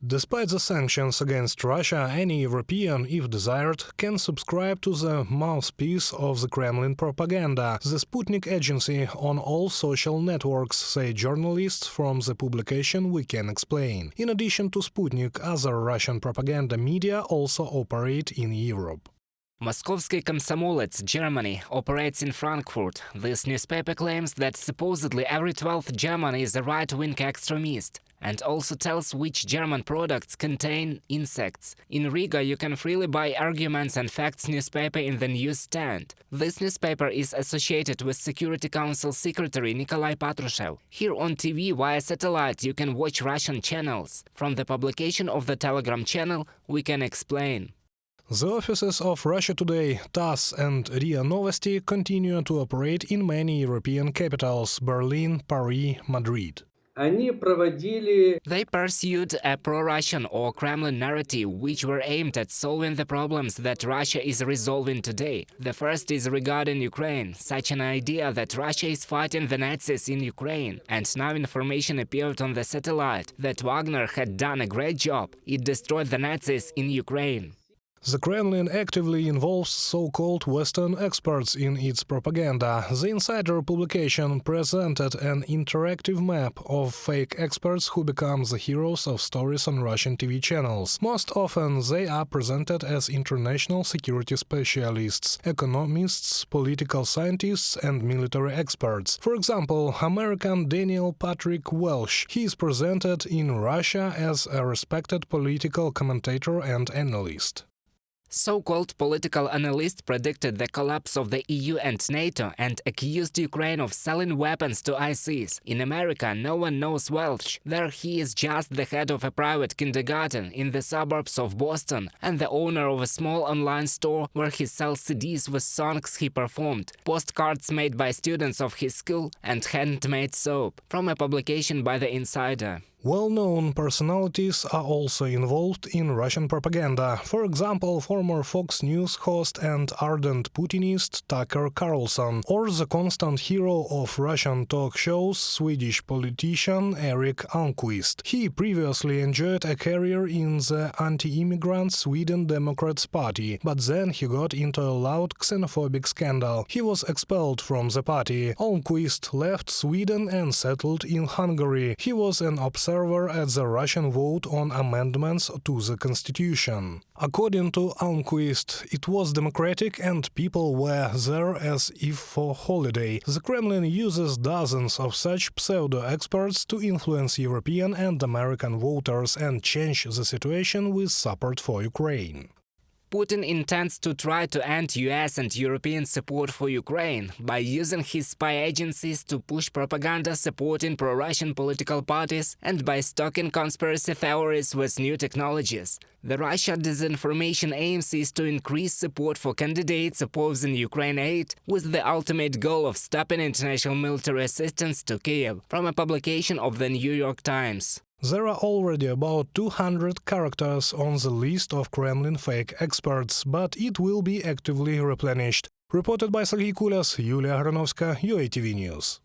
Despite the sanctions against Russia, any European, if desired, can subscribe to the mouthpiece of the Kremlin propaganda, the Sputnik agency, on all social networks, say journalists from the publication We Can Explain. In addition to Sputnik, other Russian propaganda media also operate in Europe. Moskovsky Komsomolets, Germany, operates in Frankfurt. This newspaper claims that supposedly every 12th German is a right-wing extremist, and also tells which German products contain insects. In Riga, you can freely buy Arguments and Facts newspaper in the newsstand. This newspaper is associated with Security Council Secretary Nikolai Patrushev. Here on TV via satellite you can watch Russian channels. From the publication of the Telegram channel, We Can Explain. The offices of Russia Today, TASS and RIA Novosti continue to operate in many European capitals – Berlin, Paris, Madrid. They pursued a pro-Russian or Kremlin narrative which were aimed at solving the problems that Russia is resolving today. The first is regarding Ukraine, such an idea that Russia is fighting the Nazis in Ukraine. And now information appeared on the satellite that Wagner had done a great job. It destroyed the Nazis in Ukraine. The Kremlin actively involves so-called Western experts in its propaganda. The Insider publication presented an interactive map of fake experts who become the heroes of stories on Russian TV channels. Most often they are presented as international security specialists, economists, political scientists and military experts. For example, American Daniel Patrick Welsh. He is presented in Russia as a respected political commentator and analyst. So-called political analysts predicted the collapse of the EU and NATO and accused Ukraine of selling weapons to ISIS. In America, no one knows Welsh. There he is just the head of a private kindergarten in the suburbs of Boston and the owner of a small online store where he sells CDs with songs he performed, postcards made by students of his school and handmade soap. From a publication by The Insider. Well-known personalities are also involved in Russian propaganda. For example, former Fox News host and ardent Putinist Tucker Carlson, or the constant hero of Russian talk shows, Swedish politician Erik Almqvist. He previously enjoyed a career in the anti-immigrant Sweden Democrats Party, but then he got into a loud xenophobic scandal. He was expelled from the party. Almqvist left Sweden and settled in Hungary. He was an observer at the Russian vote on amendments to the constitution. According to Almqvist, it was democratic and people were there as if for holiday. The Kremlin uses dozens of such pseudo-experts to influence European and American voters and change the situation with support for Ukraine. Putin intends to try to end US and European support for Ukraine by using his spy agencies to push propaganda supporting pro-Russian political parties and by stocking conspiracy theories with new technologies. The Russia disinformation aims is to increase support for candidates opposing Ukraine aid with the ultimate goal of stopping international military assistance to Kiev, from a publication of the New York Times. There are already about 200 characters on the list of Kremlin fake experts, but it will be actively replenished. Reported by Sergei Kulias, Yulia Agranovska, UATV News.